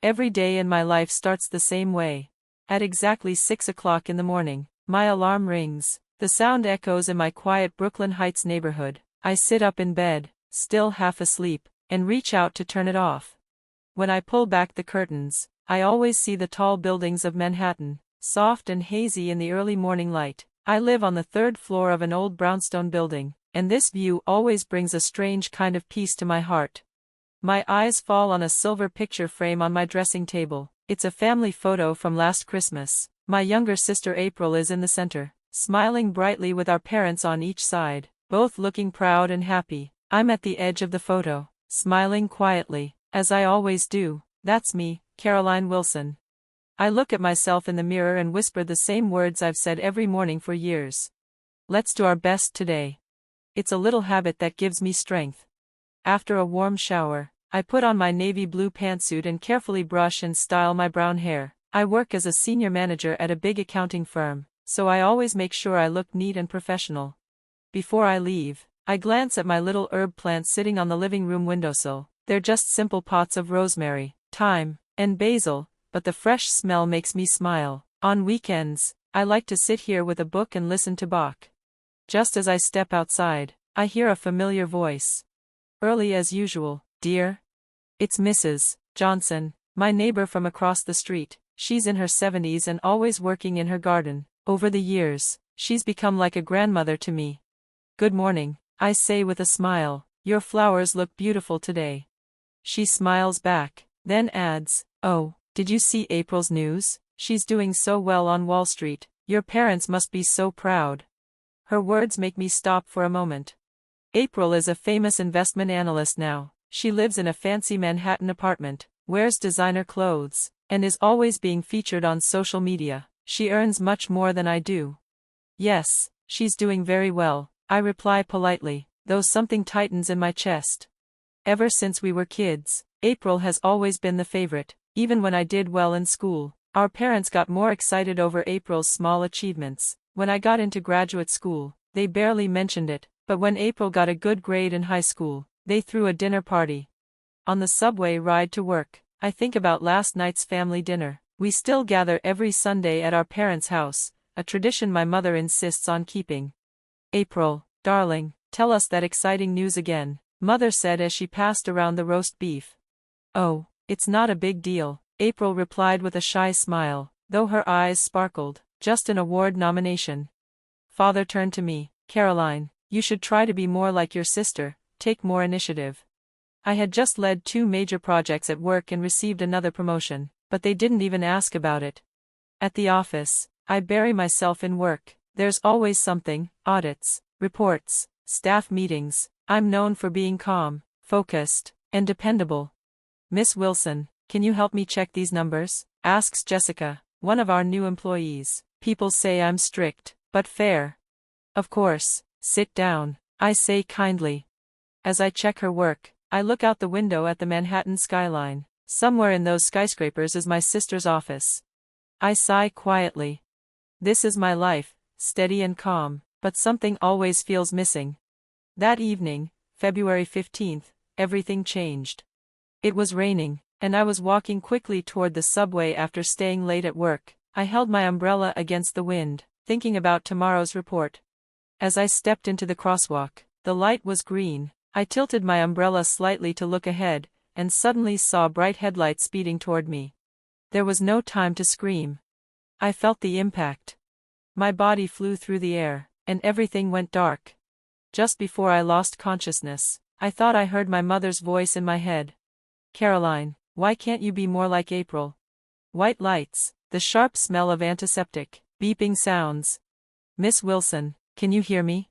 Every day in my life starts the same way. At exactly 6 o'clock in the morning, my alarm rings. The sound echoes in my quiet Brooklyn Heights neighborhood. I sit up in bed, still half asleep, and reach out to turn it off. When I pull back the curtains, I always see the tall buildings of Manhattan, soft and hazy in the early morning light. I live on the third floor of an old brownstone building, and this view always brings a strange kind of peace to my heart. My eyes fall on a silver picture frame on my dressing table. It's a family photo from last Christmas. My younger sister April is in the center, smiling brightly with our parents on each side, both looking proud and happy. I'm at the edge of the photo, smiling quietly, as I always do. That's me, Caroline Wilson. I look at myself in the mirror and whisper the same words I've said every morning for years. Let's do our best today. It's a little habit that gives me strength. After a warm shower, I put on my navy blue pantsuit and carefully brush and style my brown hair. I work as a senior manager at a big accounting firm, so I always make sure I look neat and professional. Before I leave, I glance at my little herb plants sitting on the living room windowsill. They're just simple pots of rosemary, thyme, and basil, but the fresh smell makes me smile. On weekends, I like to sit here with a book and listen to Bach. Just as I step outside, I hear a familiar voice. Early as usual, dear. It's Mrs. Johnson, my neighbor from across the street. She's in her 70s and always working in her garden. Over the years, she's become like a grandmother to me. Good morning, I say with a smile. Your flowers look beautiful today. She smiles back, then adds, oh, did you see April's news? She's doing so well on Wall Street. Your parents must be so proud. Her words make me stop for a moment. April is a famous investment analyst now. She lives in a fancy Manhattan apartment, wears designer clothes, and is always being featured on social media. She earns much more than I do. Yes, she's doing very well, I reply politely, though something tightens in my chest. Ever since we were kids, April has always been the favorite, even when I did well in school. Our parents got more excited over April's small achievements. When I got into graduate school, they barely mentioned it, but when April got a good grade in high school, they threw a dinner party. On the subway ride to work, I think about last night's family dinner. We still gather every Sunday at our parents' house, a tradition my mother insists on keeping. April, darling, tell us that exciting news again, Mother said as she passed around the roast beef. Oh, it's not a big deal, April replied with a shy smile, though her eyes sparkled. Just an award nomination. Father turned to me. Caroline, you should try to be more like your sister, take more initiative. I had just led 2 major projects at work and received another promotion, but they didn't even ask about it. At the office, I bury myself in work. There's always something, audits, reports, staff meetings. I'm known for being calm, focused, and dependable. Miss Wilson, can you help me check these numbers? Asks Jessica, one of our new employees. People say I'm strict, but fair. Of course, sit down, I say kindly. As I check her work, I look out the window at the Manhattan skyline. Somewhere in those skyscrapers is my sister's office. I sigh quietly. This is my life, steady and calm, but something always feels missing. That evening, February 15th, everything changed. It was raining, and I was walking quickly toward the subway after staying late at work. I held my umbrella against the wind, thinking about tomorrow's report. As I stepped into the crosswalk, the light was green. I tilted my umbrella slightly to look ahead, and suddenly saw bright headlights speeding toward me. There was no time to scream. I felt the impact. My body flew through the air, and everything went dark. Just before I lost consciousness, I thought I heard my mother's voice in my head. Caroline, why can't you be more like April? White lights, the sharp smell of antiseptic, beeping sounds. Miss Wilson, can you hear me?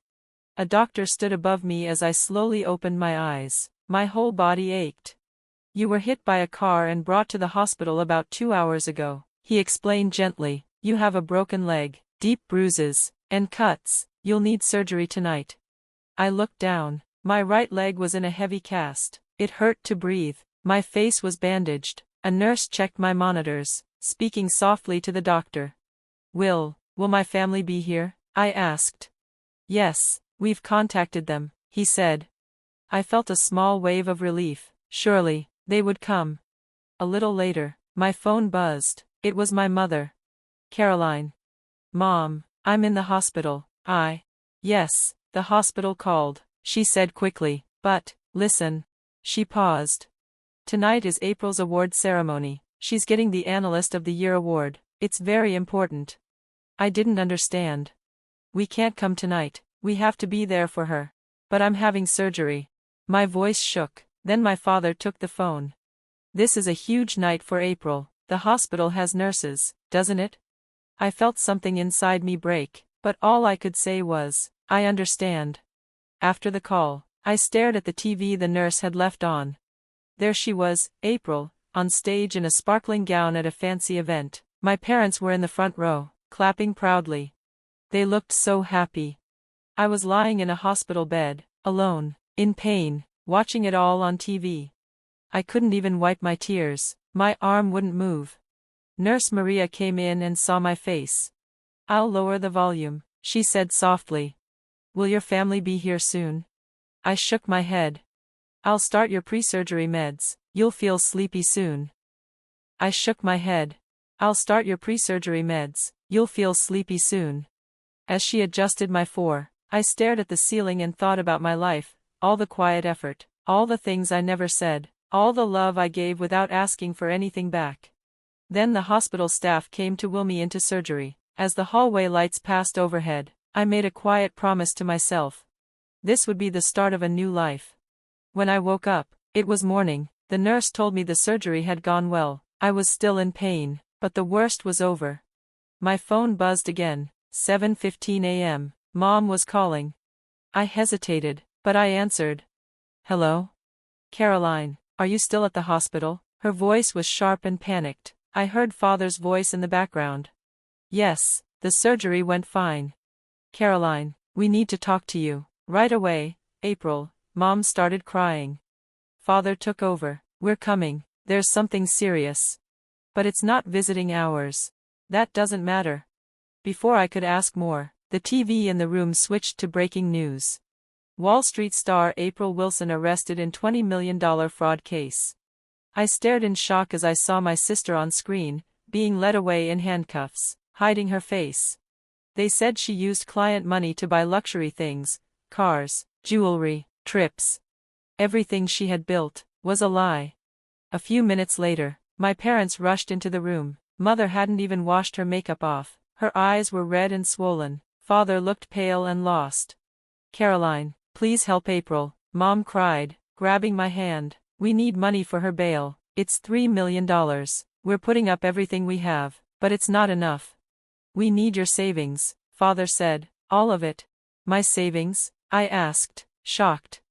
A doctor stood above me as I slowly opened my eyes. My whole body ached. You were hit by a car and brought to the hospital about 2 hours ago, he explained gently. You have a broken leg, deep bruises, and cuts. You'll need surgery tonight. I looked down. My right leg was in a heavy cast. It hurt to breathe. My face was bandaged. A nurse checked my monitors, speaking softly to the doctor. Will my family be here? I asked. Yes, we've contacted them, he said. I felt a small wave of relief. Surely, they would come. A little later, My phone buzzed. It was my mother. Caroline. Mom, I'm in the hospital. Yes, the hospital called, she said quickly, but, listen. She paused. Tonight is April's award ceremony. She's getting the Analyst of the Year award. It's very important. I didn't understand. We can't come tonight. We have to be there for her. But I'm having surgery. My voice shook. Then my father took the phone. This is a huge night for April. The hospital has nurses, doesn't it? I felt something inside me break, but all I could say was, I understand. After the call, I stared at the TV the nurse had left on. There she was, April, on stage in a sparkling gown at a fancy event. My parents were in the front row, clapping proudly. They looked so happy. I was lying in a hospital bed, alone, in pain, watching it all on TV. I couldn't even wipe my tears. My arm wouldn't move. Nurse Maria came in and saw my face. I'll lower the volume, she said softly. Will your family be here soon? I shook my head. I'll start your pre-surgery meds. You'll feel sleepy soon. I shook my head. I'll start your pre-surgery meds. You'll feel sleepy soon. As she adjusted my I stared at the ceiling and thought about my life, all the quiet effort, all the things I never said, all the love I gave without asking for anything back. Then the hospital staff came to wheel me into surgery. As the hallway lights passed overhead, I made a quiet promise to myself. This would be the start of a new life. When I woke up, it was morning. The nurse told me the surgery had gone well. I was still in pain, but the worst was over. My phone buzzed again. 7:15 a.m. Mom was calling. I hesitated, but I answered. Hello? Caroline, are you still at the hospital? Her voice was sharp and panicked. I heard Father's voice in the background. Yes, the surgery went fine. Caroline, we need to talk to you. Right away, April. Mom started crying. Father took over. We're coming. There's something serious. But it's not visiting hours. That doesn't matter. Before I could ask more, the TV in the room switched to breaking news. Wall Street star April Wilson arrested in $20 million fraud case. I stared in shock as I saw my sister on screen, being led away in handcuffs, hiding her face. They said she used client money to buy luxury things, cars, jewelry, trips. Everything she had built was a lie. A few minutes later, my parents rushed into the room. Mother hadn't even washed her makeup off. Her eyes were red and swollen. Father looked pale and lost. Caroline, please help April, Mom cried, grabbing my hand. We need money for her bail. It's $3 million. We're putting up everything we have, but it's not enough. We need your savings, Father said. All of it. My savings? I asked, shocked.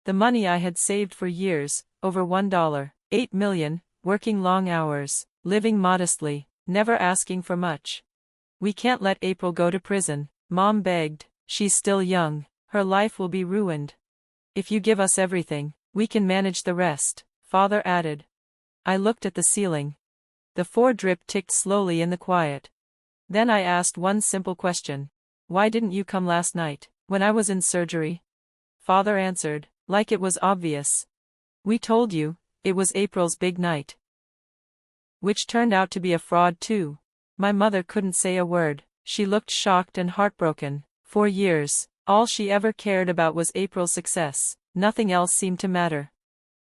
The money I had saved for years, over $1, 8 million, working long hours, living modestly, never asking for much. We can't let April go to prison, Mom begged. She's still young. Her life will be ruined. If you give us everything, we can manage the rest, Father added. I looked at the ceiling. The drip ticked slowly in the quiet. Then I asked one simple question. Why didn't you come last night, when I was in surgery? Father answered, like it was obvious. We told you, it was April's big night. Which turned out to be a fraud too. My mother couldn't say a word. She looked shocked and heartbroken. For years, all she ever cared about was April's success. Nothing else seemed to matter.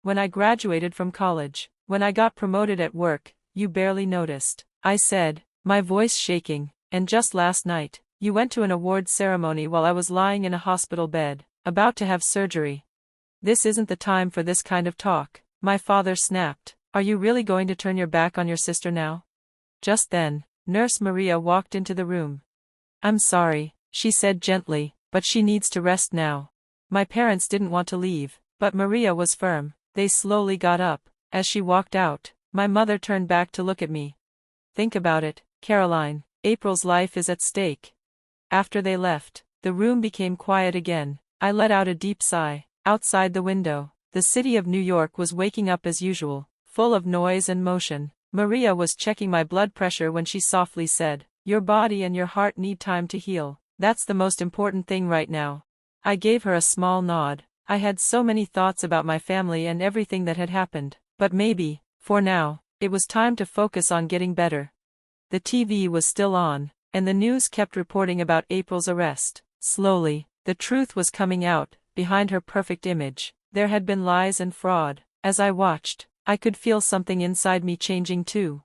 When I graduated from college, when I got promoted at work, you barely noticed, I said, my voice shaking, and just last night, you went to an award ceremony while I was lying in a hospital bed, about to have surgery. This isn't the time for this kind of talk, my father snapped. Are you really going to turn your back on your sister now? Just then, Nurse Maria walked into the room. I'm sorry, she said gently, but she needs to rest now. My parents didn't want to leave, but Maria was firm. They slowly got up. As she walked out, my mother turned back to look at me. Think about it, Caroline. April's life is at stake. After they left, the room became quiet again. I let out a deep sigh. Outside the window, the city of New York was waking up as usual, full of noise and motion. Maria was checking my blood pressure when she softly said, your body and your heart need time to heal. That's the most important thing right now. I gave her a small nod. I had so many thoughts about my family and everything that had happened, but maybe, for now, It was time to focus on getting better. The TV was still on, and the news kept reporting about April's arrest. Slowly, the truth was coming out. Behind her perfect image, there had been lies and fraud. As I watched, I could feel something inside me changing too.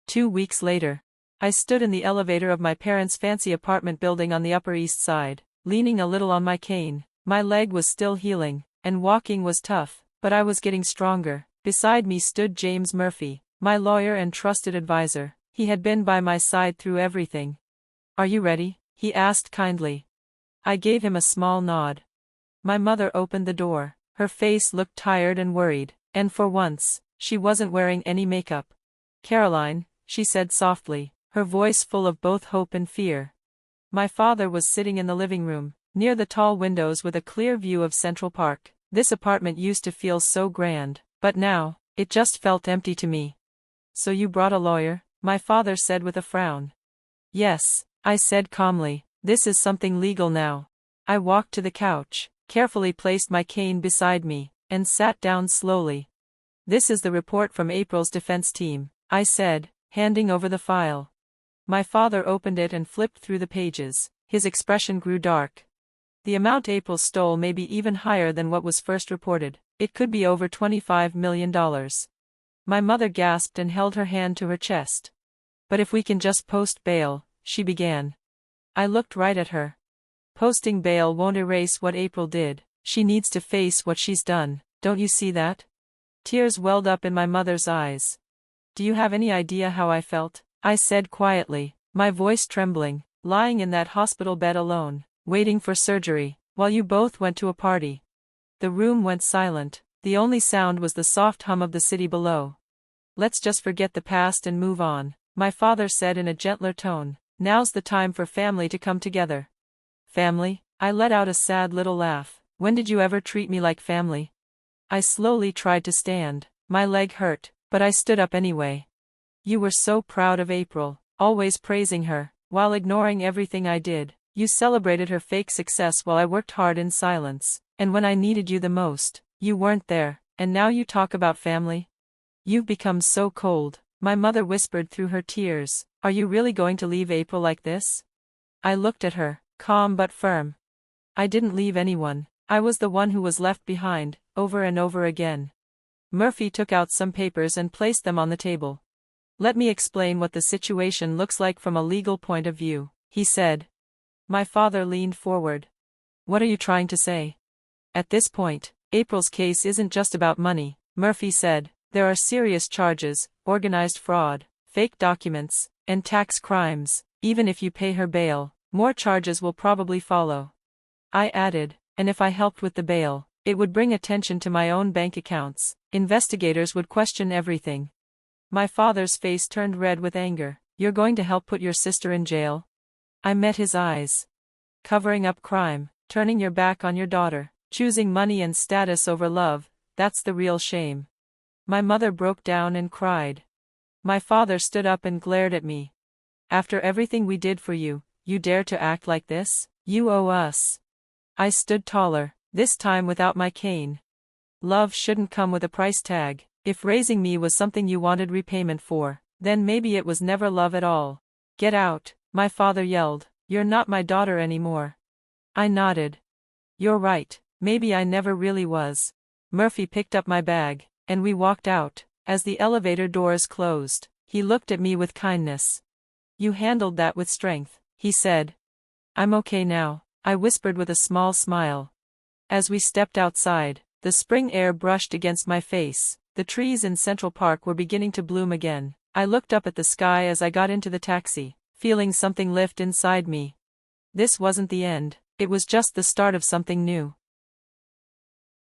2 weeks later, I stood in the elevator of my parents' fancy apartment building on the Upper East Side, leaning a little on my cane. My leg was still healing, and walking was tough, but I was getting stronger. Beside me stood James Murphy, my lawyer and trusted advisor. He had been by my side through everything. "Are you ready?" he asked kindly. I gave him a small nod. My mother opened the door. Her face looked tired and worried, and for once, she wasn't wearing any makeup. "Caroline," she said softly, her voice full of both hope and fear. My father was sitting in the living room, near the tall windows with a clear view of Central Park. This apartment used to feel so grand, but now, it just felt empty to me. "So you brought a lawyer?" my father said with a frown. "Yes," I said calmly, "this is something legal now." I walked to the couch, carefully placed my cane beside me, and sat down slowly. "This is the report from April's defense team," I said, handing over the file. My father opened it and flipped through the pages. His expression grew dark. "The amount April stole may be even higher than what was first reported. It could be over $25 million. My mother gasped and held her hand to her chest. "But if we can just post bail," she began. I looked right at her. "Posting bail won't erase what April did. She needs to face what she's done, don't you see that?" Tears welled up in my mother's eyes. "Do you have any idea how I felt?" I said quietly, my voice trembling, "lying in that hospital bed alone, waiting for surgery, while you both went to a party." The room went silent. The only sound was the soft hum of the city below. "Let's just forget the past and move on," my father said in a gentler tone. "Now's the time for family to come together." "Family?" I let out a sad little laugh. "When did you ever treat me like family?" I slowly tried to stand. My leg hurt, but I stood up anyway. "You were so proud of April, always praising her, while ignoring everything I did. You celebrated her fake success while I worked hard in silence, and when I needed you the most, you weren't there, and now you talk about family? You've become so cold," my mother whispered through her tears. "Are you really going to leave April like this?" I looked at her, calm but firm. "I didn't leave anyone. I was the one who was left behind, over and over again." Murphy took out some papers and placed them on the table. "Let me explain what the situation looks like from a legal point of view," he said. My father leaned forward. "What are you trying to say?" "At this point, April's case isn't just about money," Murphy said. "There are serious charges, organized fraud, fake documents, and tax crimes. Even if you pay her bail, more charges will probably follow." I added, "And if I helped with the bail, it would bring attention to my own bank accounts. Investigators would question everything." My father's face turned red with anger. "You're going to help put your sister in jail?" I met his eyes. "Covering up crime, turning your back on your daughter, choosing money and status over love, that's the real shame." My mother broke down and cried. My father stood up and glared at me. "After everything we did for you, you dare to act like this? You owe us." I stood taller, this time without my cane. "Love shouldn't come with a price tag. If raising me was something you wanted repayment for, then maybe it was never love at all." "Get out," my father yelled. "You're not my daughter anymore." I nodded. "You're right, maybe I never really was." Murphy picked up my bag, and we walked out. As the elevator doors closed, he looked at me with kindness. "You handled that with strength," he said. "I'm okay now," I whispered with a small smile. As we stepped outside, the spring air brushed against my face. The trees in Central Park were beginning to bloom again. I looked up at the sky as I got into the taxi, feeling something lift inside me. This wasn't the end, it was just the start of something new.